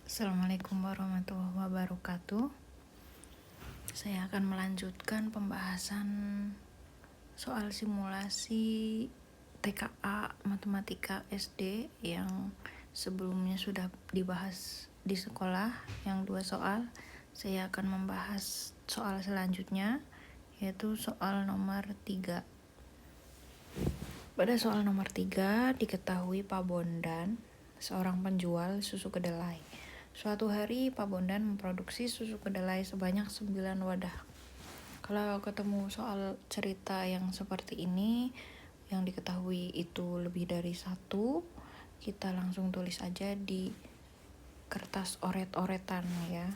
Assalamualaikum warahmatullahi wabarakatuh. Saya akan melanjutkan pembahasan soal simulasi TKA Matematika SD yang sebelumnya sudah dibahas di sekolah, yang 2 soal. Saya akan membahas soal selanjutnya, yaitu soal nomor 3. Pada soal nomor 3, diketahui Pak Bondan, seorang penjual susu kedelai. Suatu hari Pak Bondan memproduksi susu kedelai sebanyak 9 wadah. Kalau ketemu soal cerita yang seperti ini, yang diketahui itu lebih dari 1, kita langsung tulis aja di kertas oret-oretan ya.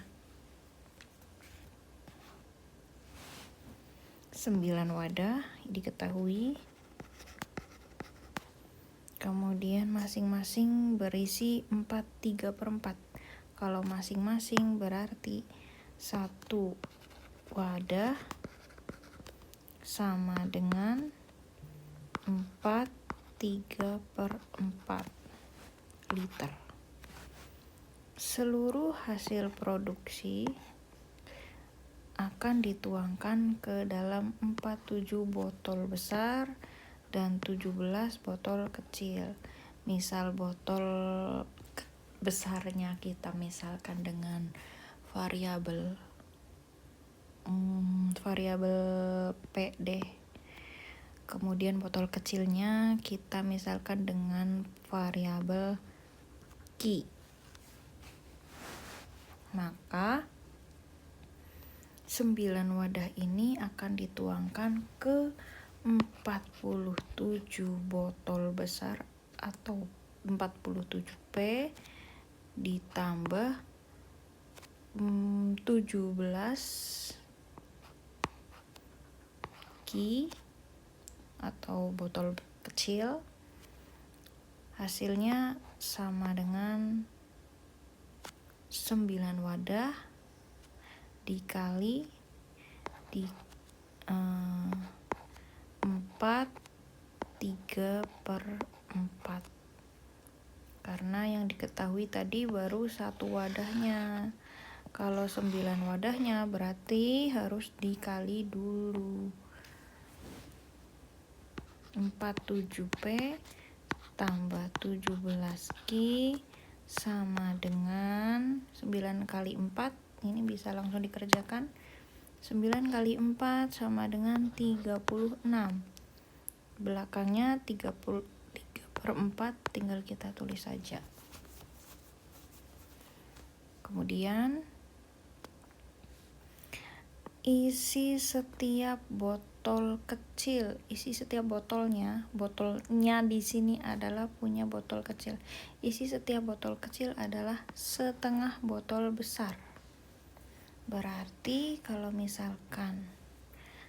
9 wadah diketahui. Kemudian masing-masing berisi 4/3/4. Kalau masing-masing berarti 1 wadah sama dengan 4/3/4 liter. Seluruh hasil produksi akan dituangkan ke dalam 47 botol besar dan 17 botol kecil. Misal botol besarnya kita misalkan dengan variabel P deh. Kemudian botol kecilnya kita misalkan dengan variabel Q. Maka 9 wadah ini akan dituangkan ke 47 botol besar atau 47 P ditambah 17 Q atau botol kecil. Hasilnya sama dengan 9 wadah dikali 4/3/4, karena yang diketahui tadi baru 1 wadahnya. Kalau 9 wadahnya berarti harus dikali dulu. 47P tambah 17Q sama dengan 9 kali 4. Ini bisa langsung dikerjakan. 9 kali 4 sama dengan 36. Belakangnya 3/4 tinggal kita tulis saja. Kemudian isi setiap botol kecil, botolnya di sini adalah punya botol kecil. Isi setiap botol kecil adalah setengah botol besar. Berarti kalau misalkan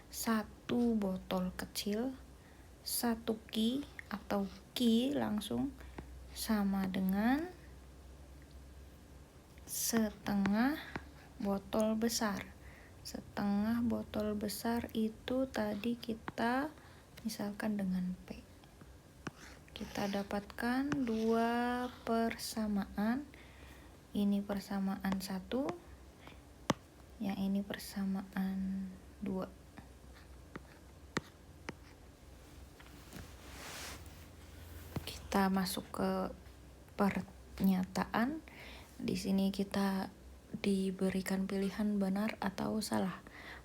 1 botol kecil 1 Q atau Q langsung sama dengan setengah botol besar. Setengah botol besar itu tadi kita misalkan dengan P. Kita dapatkan 2 persamaan. Ini persamaan 1, yang ini persamaan 2. Kita masuk ke pernyataan. Di sini kita diberikan pilihan benar atau salah.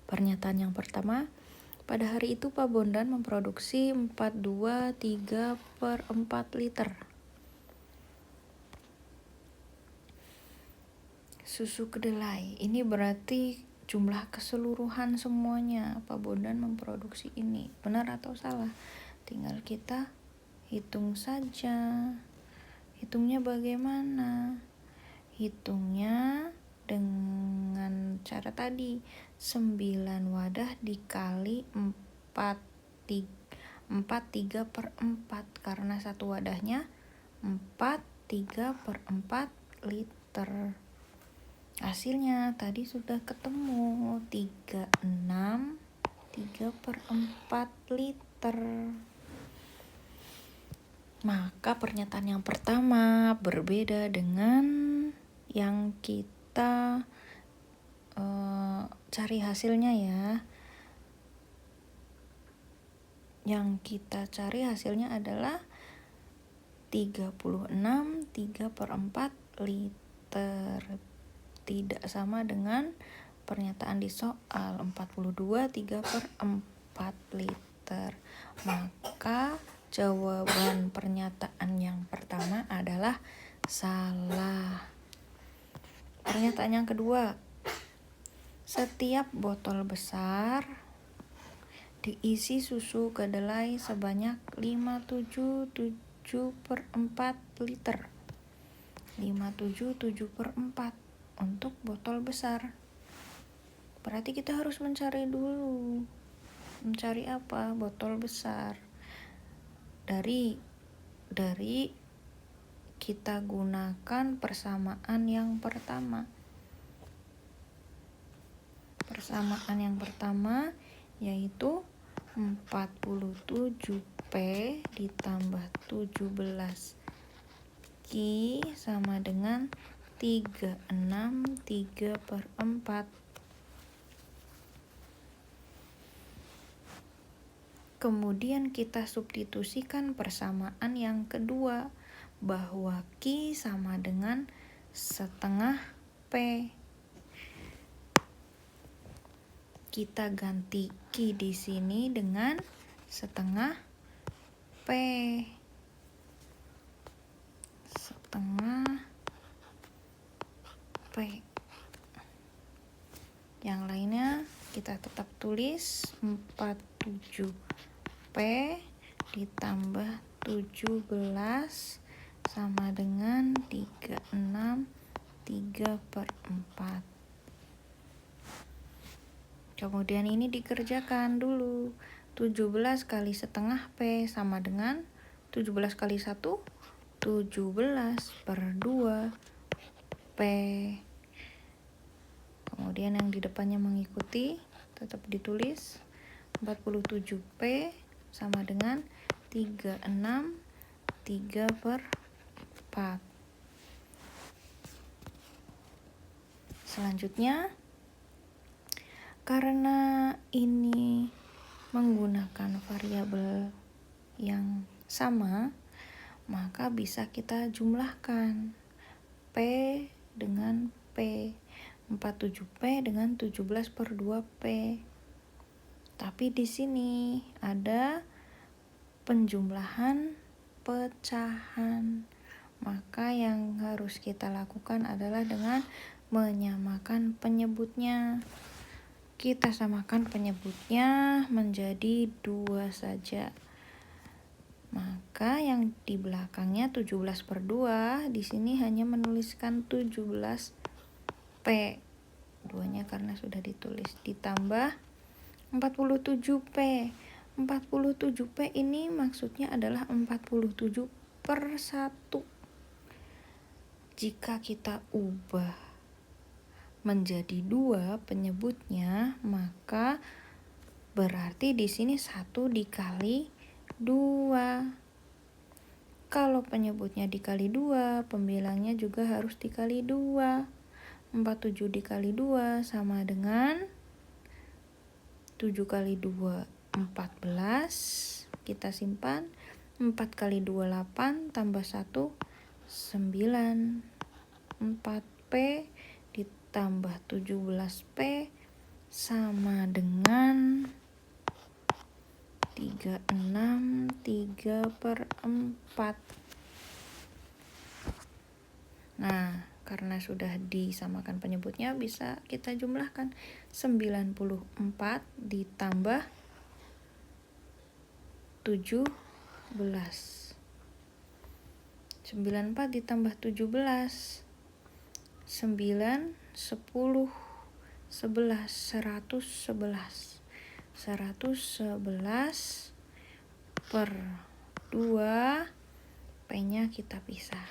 Pernyataan yang pertama, pada hari itu Pak Bondan memproduksi 4/3/4 liter susu kedelai. Ini berarti jumlah keseluruhan semuanya Pak Bondan memproduksi ini. Benar atau salah? Tinggal kita hitung saja. Hitungnya bagaimana? Hitungnya dengan cara tadi, 9 wadah dikali 4/3/4, karena 1 wadahnya 4/3/4 liter. Hasilnya tadi sudah ketemu 36/3/4 liter. Maka pernyataan yang pertama berbeda dengan yang kita cari hasilnya ya. Yang kita cari hasilnya adalah 36,3/4 liter. Tidak sama dengan pernyataan di soal 42,3/4 liter. Maka jawaban pernyataan yang pertama adalah salah. Pernyataan yang kedua, setiap botol besar diisi susu kedelai sebanyak 577/4 liter. 577/4 untuk botol besar. Berarti kita harus mencari dulu. Mencari apa? Botol besar. Dari kita gunakan persamaan yang pertama. Persamaan yang pertama yaitu 47P ditambah 17Q sama dengan 3,6/4. Kemudian kita substitusikan persamaan yang kedua bahwa Q sama dengan setengah P. Kita ganti Q di sini dengan setengah P. Setengah P. Yang lainnya kita tetap tulis 47P ditambah 17 sama dengan 3,6/4. Kemudian ini dikerjakan dulu. 17 kali setengah P sama dengan 17 kali 1, 17/2 P. Kemudian yang di depannya mengikuti, tetap ditulis 47P sama dengan 3,6/4. Selanjutnya, karena ini menggunakan variabel yang sama, maka bisa kita jumlahkan P dengan P. 47P dengan 17/2P. Tapi di sini ada penjumlahan pecahan. Maka yang harus kita lakukan adalah dengan menyamakan penyebutnya. Kita samakan penyebutnya menjadi 2 saja. Maka yang di belakangnya 17/2, di sini hanya menuliskan 17P. Duanya karena sudah ditulis. Ditambah 47P. 47P ini maksudnya adalah 47/1. Jika kita ubah menjadi 2 penyebutnya, maka berarti di sini 1 dikali 2. Kalau penyebutnya dikali 2, pembilangnya juga harus dikali 2. 47 dikali 2 sama dengan 7 kali 2, 14. Kita simpan. 4 kali 2, 8. Tambah 1, 9. 4P ditambah 17P sama dengan 3,6/4. Nah, karena sudah disamakan penyebutnya, bisa kita jumlahkan 94 ditambah 17. 94 ditambah 17. 9, 10, 11, 111. 111 per 2, P-nya kita pisah.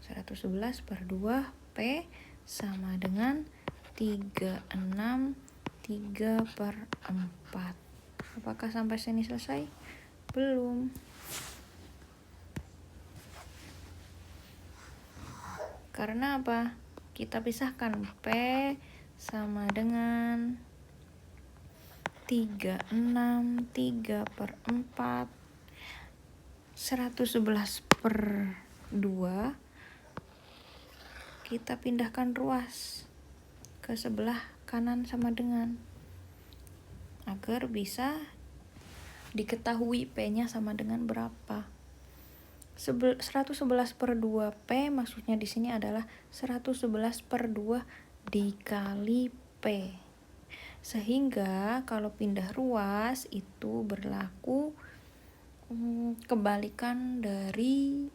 111 per 2, P sama dengan 3,6/4. Apakah sampai sini selesai? Belum. Karena apa? Kita pisahkan P sama dengan 363 per 4, 111 per 2. Kita pindahkan ruas ke sebelah kanan sama dengan, agar bisa diketahui P-nya sama dengan berapa. 111 per 2P maksudnya di sini adalah 111 per 2 dikali P. Sehingga kalau pindah ruas itu berlaku kebalikan dari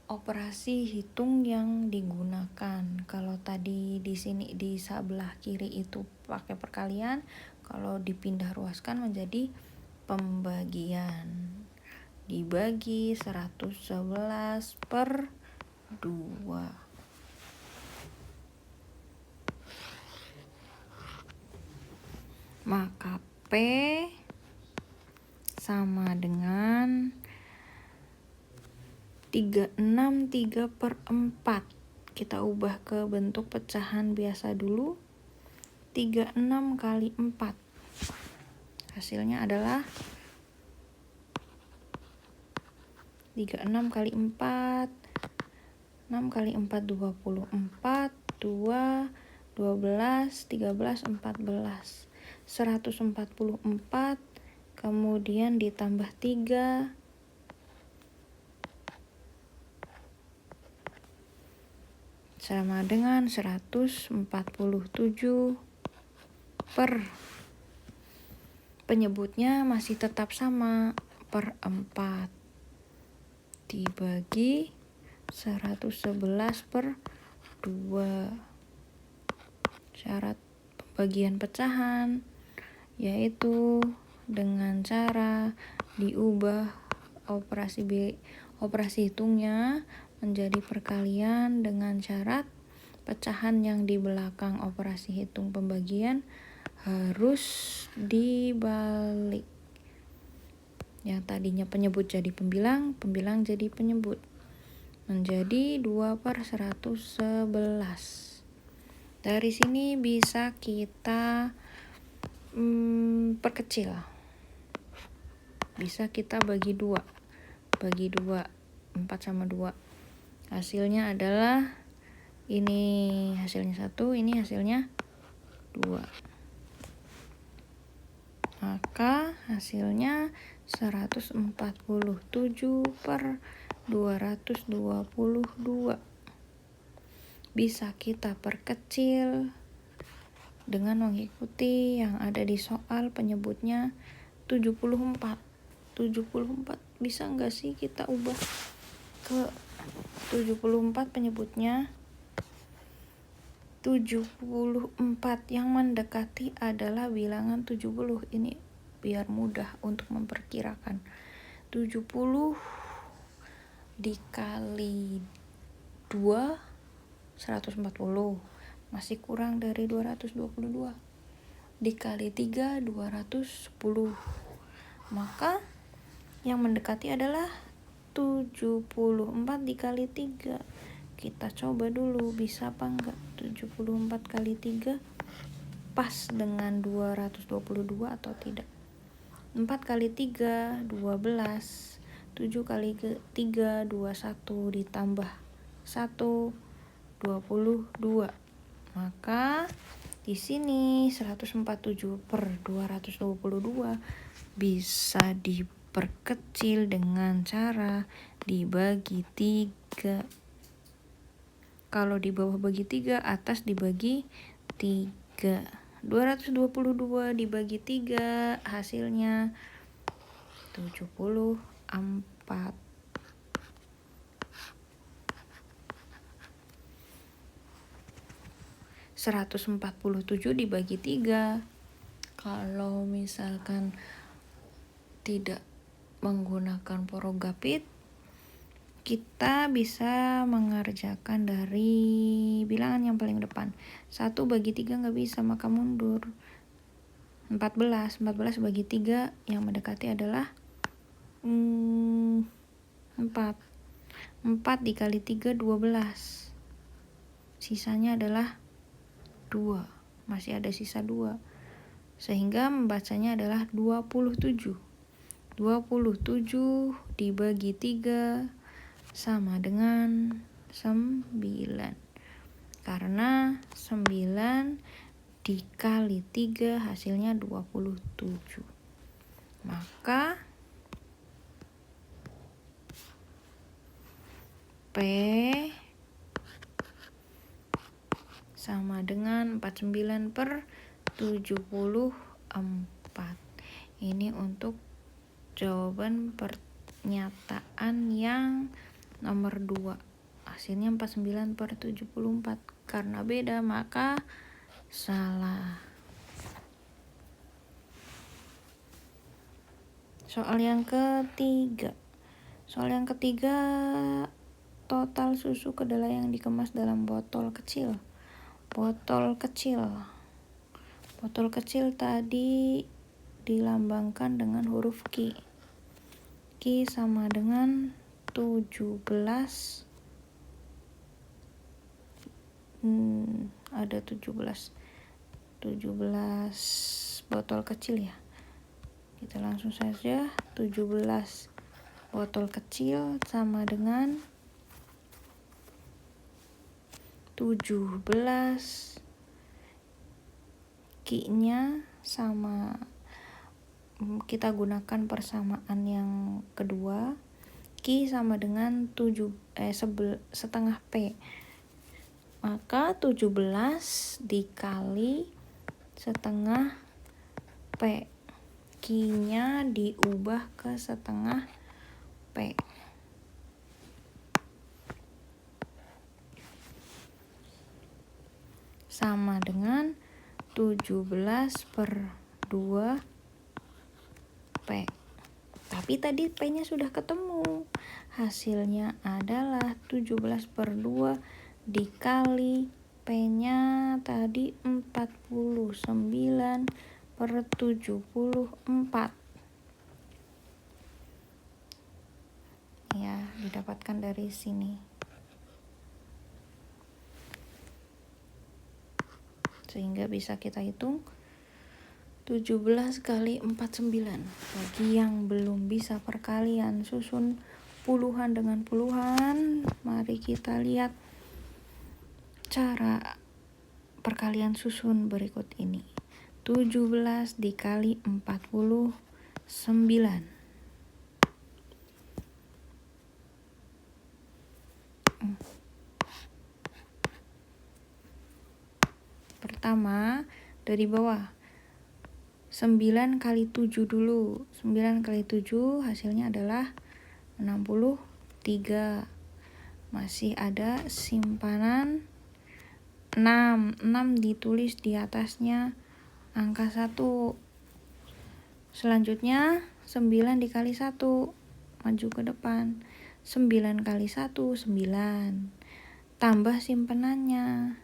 operasi hitung yang digunakan. Kalau tadi di sini di sebelah kiri itu pakai perkalian, kalau dipindah ruaskan menjadi pembagian. Dibagi 111 per 2. Maka P sama dengan 363 per 4. Kita ubah ke bentuk pecahan biasa dulu. 36 kali 4. Hasilnya adalah 36 kali 4. 6 kali 4 24, 2, 12, 13, 14. 144, kemudian ditambah 3, sama dengan 147 per, penyebutnya masih tetap sama, per 4 dibagi 111 per 2. Syarat pembagian pecahan yaitu dengan cara diubah operasi hitungnya menjadi perkalian dengan syarat pecahan yang di belakang operasi hitung pembagian harus dibalik. Yang tadinya penyebut jadi pembilang, pembilang jadi penyebut. Menjadi 2 per 111. Dari sini bisa kita perkecil. Bisa kita bagi 2. Bagi 2, 4 sama 2. Hasilnya adalah ini hasilnya 1, ini hasilnya 2. Maka hasilnya 147 per 222. Bisa kita perkecil dengan mengikuti yang ada di soal penyebutnya 74. 74 bisa enggak sih kita ubah ke 74 penyebutnya? 74 yang mendekati adalah bilangan 70. Ini biar mudah untuk memperkirakan. 70 dikali 2 140, masih kurang dari 222. Dikali 3 210. Maka yang mendekati adalah 74 dikali 3. Kita coba dulu bisa apa enggak. 74 kali 3 pas dengan 222 atau tidak. 4 kali 3 12. 7 kali 3 21 ditambah 1 22. Maka di sini 147 per 222 bisa diperkecil dengan cara dibagi 3. Kalau di bawah bagi 3, atas dibagi 3. 222 dibagi 3 hasilnya 74. 147 dibagi 3. Kalau misalkan tidak menggunakan porogapit, kita bisa mengerjakan dari bilangan yang paling depan. 1 bagi 3 nggak bisa, maka mundur. 14 bagi 3 yang mendekati adalah 4. 4 dikali 3 12. Sisanya adalah 2. Masih ada sisa 2. Sehingga membacanya adalah 27. 27 dibagi 3 sama dengan 9. Karena 9 dikali 3 hasilnya 27. Maka P sama dengan 49/74. Ini untuk jawaban pernyataan yang nomor 2. Hasilnya 49/74. Karena beda maka salah. Soal yang ketiga. Total susu kedelai yang dikemas dalam botol kecil. Botol kecil tadi dilambangkan dengan huruf Q. Q sama dengan 17. Ada 17 botol kecil ya. Kita langsung saja 17 botol kecil sama dengan 17 Q-nya sama, kita gunakan persamaan yang kedua. Q sama dengan setengah P. Maka 17 dikali setengah P. Q-nya diubah ke setengah P. Sama dengan 17/2 P. Tapi tadi P-nya sudah ketemu. Hasilnya adalah 17/2 dikali P-nya tadi 49/74. Ya, didapatkan dari sini. Sehingga bisa kita hitung 17 kali 49. Bagi yang belum bisa perkalian susun puluhan dengan puluhan, mari kita lihat cara perkalian susun berikut ini. 17 dikali 49. Pertama, dari bawah. 9 kali 7 dulu. 9 kali 7 hasilnya adalah 63. Masih ada simpanan 6. 6 ditulis di atasnya angka 1. Selanjutnya 9 dikali 1. Maju ke depan. 9 kali 1 9. Tambah simpanannya.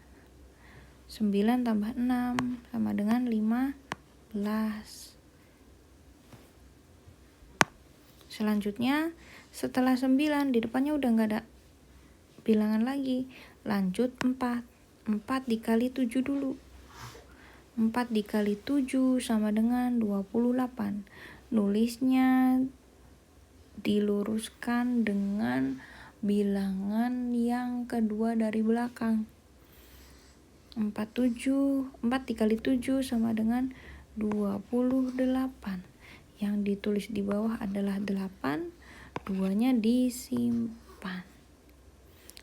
9 tambah 6 sama dengan 15. Selanjutnya setelah 9 di depannya udah gak ada bilangan lagi. Lanjut 4. 4 dikali 7 dulu. 4 dikali 7 sama dengan 28. Nulisnya diluruskan dengan bilangan yang kedua dari belakang. 4 dikali 7 sama dengan 28. Yang ditulis di bawah adalah 8. 2-nya disimpan.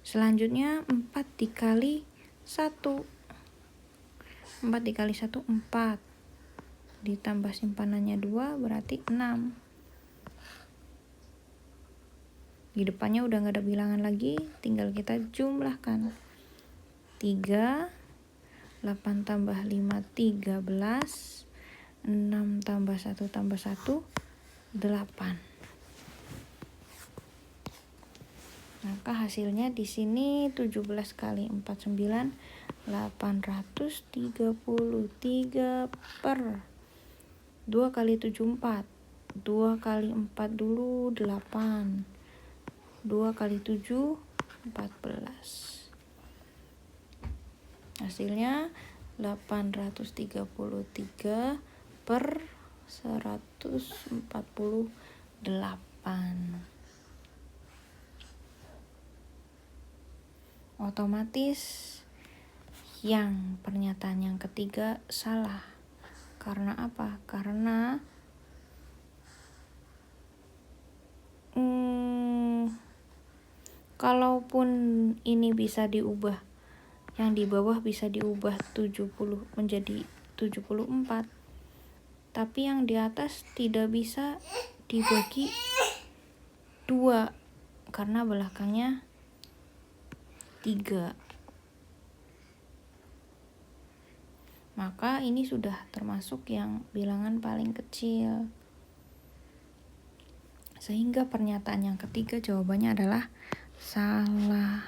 Selanjutnya 4 dikali 1. 4 dikali 1 4. Ditambah simpanannya 2 berarti 6. Di depannya udah gak ada bilangan lagi, tinggal kita jumlahkan. 3, 8 tambah 5, 13. 6 tambah 1 tambah 1, 8. Maka hasilnya di sini 17 kali 49, 833 per 2 kali 7 4. 2 kali 4 dulu 8. 2 kali 7, 14. Hasilnya 833 per 148. Otomatis yang pernyataan yang ketiga salah. Karena apa? Karena kalaupun ini bisa diubah, yang di bawah bisa diubah 70 menjadi 74, tapi yang di atas tidak bisa dibagi 2 karena belakangnya 3. Maka ini sudah termasuk yang bilangan paling kecil. Sehingga pernyataan yang ketiga jawabannya adalah salah.